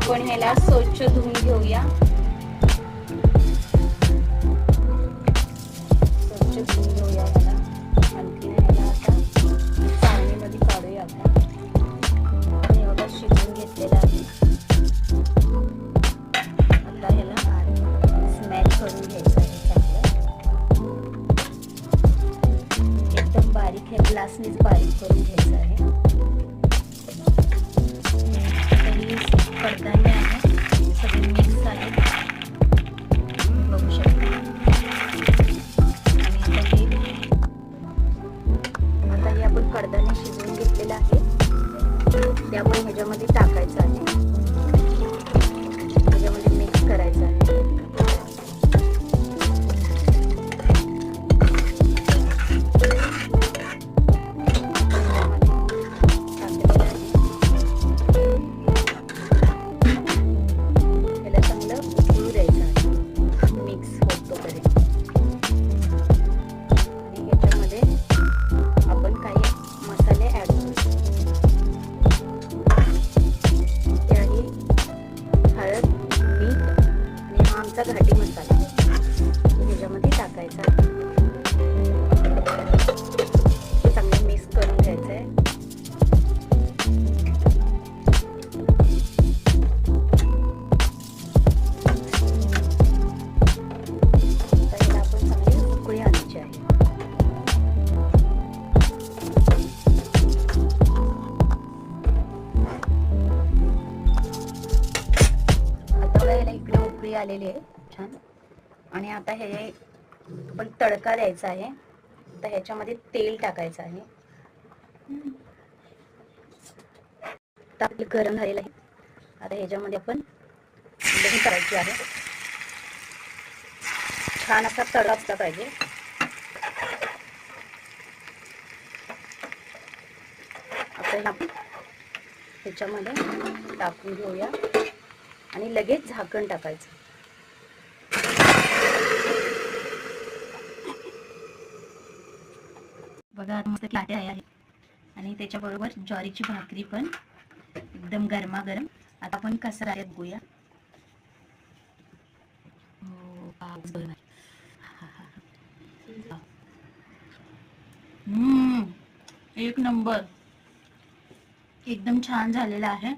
आपण ह्याला स्वच्छ धुवून घेऊया. स्वच्छ धुवून घेऊया ह्याला. आणखी ह्याला आता चाळणीमध्ये काढूया आपण. हे बघा शिजवून घेतलेलं आहे. आता ह्याला स्मॅश करून घ्यायचं आहे चांगलं. एकदम बारीक हे ग्लासनीच बारीक करून घ्यायचं आहे. कडधान्य आहे, सगळे मिक्स आहे, बघू शकता. आणि आता हे आपण कडधान्य शिजवून घेतलेलं आहे ते आपण ह्याच्यामध्ये टाकायचं आहे. ह्याच्यामध्ये मिक्स करायचं आहे. घाटी मसाला ह्याच्यामध्ये टाकायचा आहे. चांगलं मिक्स करून घ्यायचं आहे. त्याला आपण चांगली उकळी आणायची आहे. आता याला इकडे उकळी आलेली आहे छान. आणि आता हे आपण तडका द्यायचा आहे. तर ह्याच्यामध्ये तेल टाकायचं आहे. आपलं गरम झालेलं आहे. आता ह्याच्यामध्ये आपण करायची आहे. छान असा तडका असला पाहिजे. आता आपण ह्याच्यामध्ये टाकून घेऊया आणि लगेच झाकण टाकायचं. बघा मस्त लाटे आहे आणि त्याच्याबरोबर ज्वारीची भाकरी पण एकदम गरमागरम. आता आपण कसं राहत बघूया. एक नंबर, एकदम छान झालेला आहे.